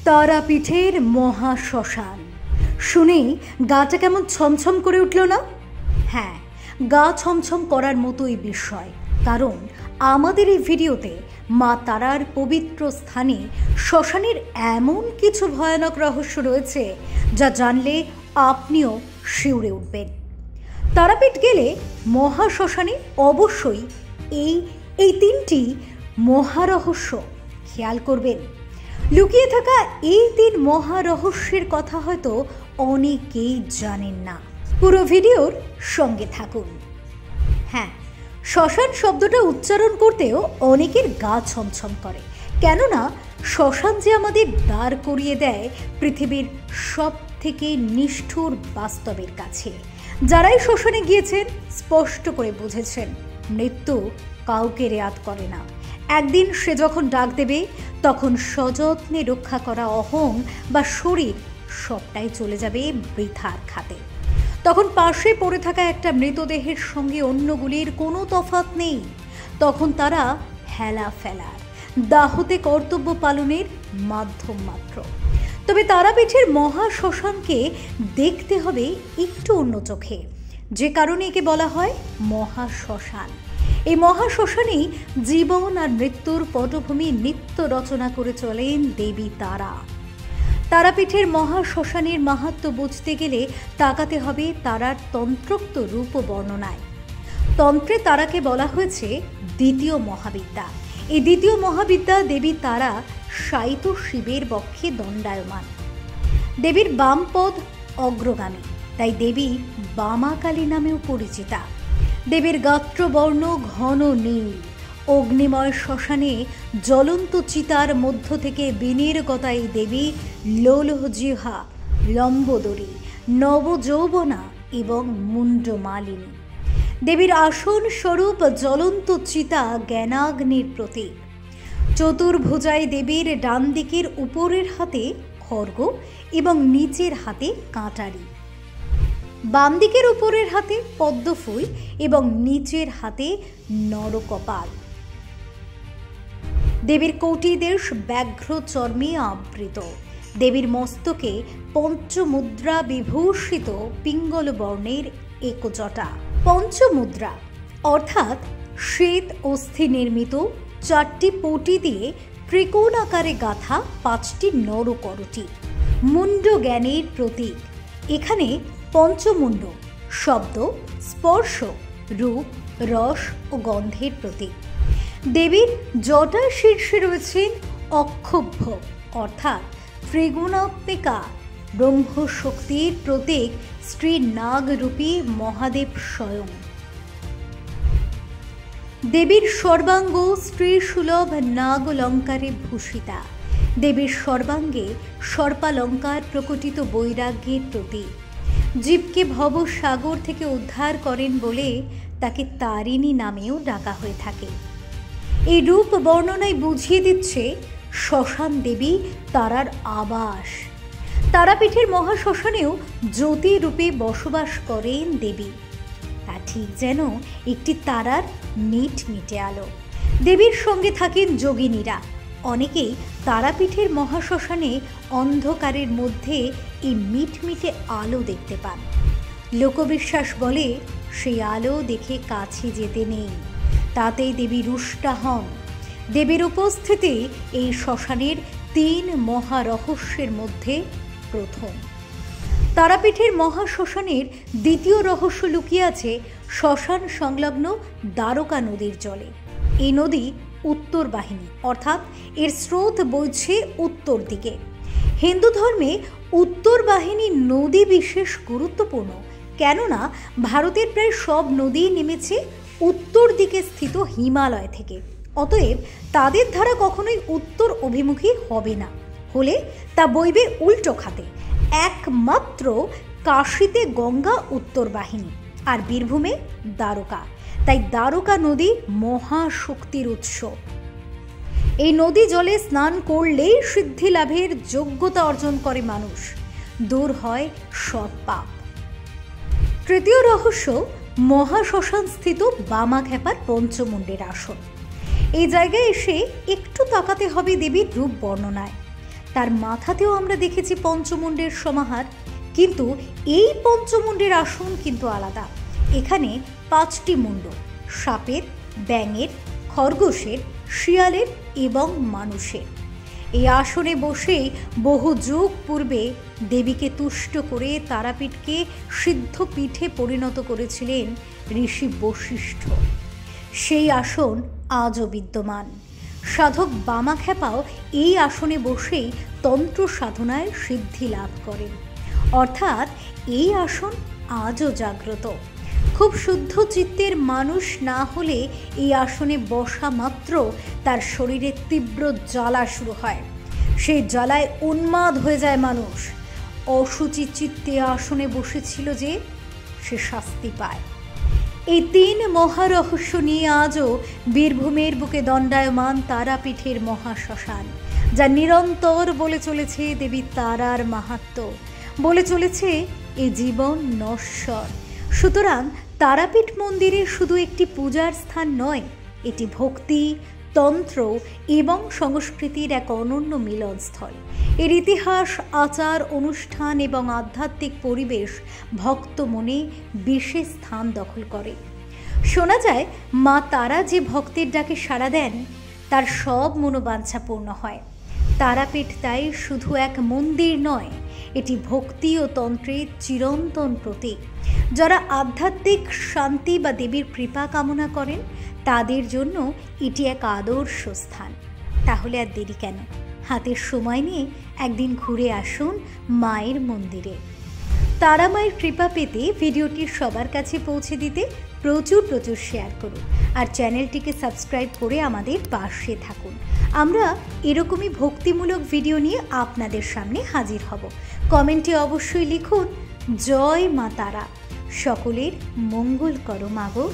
তারাপীঠের মহাশ্মশান শুনেই গাটা কেমন ছমছম করে উঠল না? হ্যাঁ, গা ছমছম করার মতোই বিষয়। কারণ আমাদের এই ভিডিওতে মা তারার পবিত্র স্থানে শ্মশানের এমন কিছু ভয়ানক রহস্য রয়েছে যা জানলে আপনিও শিউরে উঠবেন। তারাপীঠ গেলে মহাশ্মশানে অবশ্যই এই তিনটি মহারহস্য খেয়াল করবেন। লুকিয়ে থাকা এই তিন মহারহস্যের কথা হয়তো অনেকেই জানেন না। পুরো ভিডিওর সঙ্গে থাকুন। হ্যাঁ, শ্মশান শব্দটা উচ্চারণ করতেও অনেকের গা ছমছম করে, কেননা শ্মশান যে আমাদের দাঁড় করিয়ে দেয় পৃথিবীর সব থেকে নিষ্ঠুর বাস্তবের কাছে। যারাই শ্মশানে গিয়েছেন স্পষ্ট করে বুঝেছেন, মৃত্যু কাউকে রেয়াত করে না। একদিন সে যখন ডাক দেবে তখন সযত্নে রক্ষা করা অহং বা শরীর সবটাই চলে যাবে বৃথার খাতে। তখন পাশে পড়ে থাকা একটা মৃতদেহের সঙ্গে অন্যগুলির কোনো তফাৎ নেই। তখন তারা হেলা ফেলার, দাহতে কর্তব্য পালনের মাধ্যম মাত্র। তবে তারাপীঠের মহাশ্মশানকে দেখতে হবে একটু অন্য চোখে, যে কারণে একে বলা হয় মহাশ্মশান। এই মহাশ্মশানেই জীবন আর মৃত্যুর পটভূমি নিত্য রচনা করে চলেন দেবী তারা। তারাপীঠের মহাশ্মশানের মাহাত্ম্য বুঝতে গেলে তাকাতে হবে তারার তন্ত্রোক্ত রূপ বর্ণনায়। তন্ত্রে তারাকে বলা হয়েছে দ্বিতীয় মহাবিদ্যা। এই দ্বিতীয় মহাবিদ্যা দেবী তারা শায়িত শিবের বক্ষে দণ্ডায়মান। দেবীর বাম পদ অগ্রগামী, তাই দেবী বামাকালী নামেও পরিচিতা। দেবীর গাত্রবর্ণ ঘন নীল। অগ্নিময় শ্মশানে জ্বলন্ত চিতার মধ্য থেকে বিনির্গতা এই দেবী লোলজিহা, লম্বোদরী, নবযৌবনা এবং মুন্ডমালিনী। দেবীর আসন স্বরূপ জ্বলন্ত চিতা জ্ঞানাগ্নির প্রতীক। চতুর্ভুজায় দেবীর ডান দিকের উপরের হাতে খড়গ এবং নিচের হাতে কাঁটারি, বাম দিকের উপরের হাতে পদ্মফুল এবং নিচের হাতে নরকপাল। দেবীর কোটিদেশ ব্যাঘ্র চর্মে আবৃত। দেবীর মস্তকে পঞ্চমুদ্রা বিভূষিত পিঙ্গল বর্ণের একজটা। পঞ্চমুদ্রা অর্থাৎ শ্বেত অস্থি নির্মিত চারটি পটি দিয়ে ত্রিকোণ আকারে গাঁথা পাঁচটি নরকরটি। মুন্ড জ্ঞানের প্রতীক। এখানে পঞ্চমুণ্ড শব্দ, স্পর্শ, রূপ, রস ও গন্ধের প্রতীক। দেবীর জটার শীর্ষে রয়েছেন অক্ষোভ্য অর্থাৎ ত্রিগুণাত্মিকা ব্রহ্মশক্তির প্রতীক শ্রী নাগরূপী মহাদেব স্বয়ং। দেবীর সর্বাঙ্গ স্ত্রীসুলভ নাগলঙ্কারে ভূষিতা। দেবীর সর্বাঙ্গে সর্পালঙ্কার প্রকটিত বৈরাগ্যের প্রতীক। জীবকে ভবসাগর থেকে উদ্ধার করেন বলে তাকে তারিণী নামেও ডাকা হয়ে থাকে। এই রূপ বর্ণনায় বুঝিয়ে দিচ্ছে শ্মশান দেবী তারার আবাস। তারাপীঠের মহাশ্মশানেও জ্যোতি রূপে বসবাস করেন দেবী। তা ঠিক যেন একটি তারার মিটমিটে আলো। দেবীর সঙ্গে থাকেন যোগিনীরা। অনেকেই তারাপীঠের মহাশ্মশানে অন্ধকারের মধ্যে এই মিটমিটে আলো দেখতে পান। লোকবিশ্বাস বলে সেই আলো দেখে কাছে যেতে নেই, তাতেই দেবী রুষ্ট হন। দেবীর উপস্থিতি এই শ্মশানের তিন মহারহস্যের মধ্যে প্রথম। তারাপীঠের মহাশ্মশানের দ্বিতীয় রহস্য লুকিয়ে আছে শ্মশান সংলগ্ন দ্বারকা নদীর জলে। এই নদী উত্তর বাহিনী অর্থাৎ এর স্রোত বইছে উত্তর দিকে। হিন্দু ধর্মে উত্তর বাহিনী নদী বিশেষ গুরুত্বপূর্ণ, কেননা ভারতের প্রায় সব নদী নেমেছে উত্তর দিকে স্থিত হিমালয় থেকে। অতএব তাদের ধারা কখনোই উত্তর অভিমুখী হবে না, হলে তা বইবে উল্টো খাতে। একমাত্র কাশীতে গঙ্গা উত্তর বাহিনী আর বীরভূমে দ্বারকা, তাই দ্বারকা নদী মহাশক্তির উৎস। এই নদী জলে স্নান করলেই সিদ্ধি লাভের যোগ্যতা অর্জন করে মানুষ, দূর হয় সব পাপ। তৃতীয় রহস্য মহাশ্মশান স্থিত বামাখ্যাপার পঞ্চমুণ্ডের আসন। এই জায়গায় এসে একটু তাকাতে হবে দেবীর রূপ বর্ণনায়। তার মাথাতেও আমরা দেখেছি পঞ্চমুণ্ডের সমাহার, কিন্তু এই পঞ্চমুণ্ডের আসন কিন্তু আলাদা। এখানে 5টি মুণ্ড, সাপের, ব্যাঙের, খরগোশের, শিয়ালের এবং মানুষের। এই আসনে বসে বহু যুগ পূর্বে দেবীকে তুষ্ট করে তারাপীঠকে সিদ্ধ পীঠে পরিণত করেছিলেন ঋষি বশিষ্ঠ। সেই আসন আজও বিদ্যমান। সাধক বামাখ্যাপাও এই আসনে বসেই তন্ত্র সাধনায় সিদ্ধি লাভ করেন, অর্থাৎ এই আসন আজও জাগ্রত। খুব শুদ্ধ চিত্তের মানুষ না হলে এই আসনে বসা মাত্র তার শরীরে তীব্র জ্বালা শুরু হয়, সেই জ্বালায় উন্মাদ হয়ে যায় মানুষ। অশুচি চিত্তে আসনে বসেছিল যে সে শাস্তি পায়। এই 3 মহারহস্য নিয়ে আজও বীরভূমের বুকে দণ্ডায়মান তারাপীঠের মহাশ্মশান, যা নিরন্তর বলে চলেছে দেবী তারার মাহাত্ম্য, বলে চলেছে এ জীবন নশ্বর। সুতরাং তারাপীঠ মন্দিরে শুধু একটি পূজার স্থান নয়, এটি ভক্তি, তন্ত্র এবং সংস্কৃতির এক অনন্য মিলনস্থল। এর ইতিহাস, আচার অনুষ্ঠান এবং আধ্যাত্মিক পরিবেশ ভক্ত মনে বিশেষ স্থান দখল করে। শোনা যায় মা তারা যে ভক্তের ডাকে সাড়া দেন তার সব মনোবাঞ্ছা পূর্ণ হয়। তারাপীঠ তাই শুধু এক মন্দির নয়, এটি ভক্তি ও তন্ত্রের চিরন্তন প্রতীক। যারা আধ্যাত্মিক শান্তি বা দেবীর কৃপা কামনা করেন তাদের জন্য এটি এক আদর্শ স্থান। তাহলে আর দেরি কেন? হাতের সময় নিয়ে একদিন ঘুরে আসুন মায়ের মন্দিরে। তারা মায়ের কৃপা পেতে ভিডিওটি সবার কাছে পৌঁছে দিতে প্রচুর শেয়ার করুন, আর চ্যানেলটিকে সাবস্ক্রাইব করে আমাদের পাশে থাকুন। আমরা এরকমই ভক্তিমূলক ভিডিও নিয়ে আপনাদের সামনে হাজির হব। কমেন্টে অবশ্যই লিখুন জয় মা তারা। সকলের মঙ্গল করো মাগো।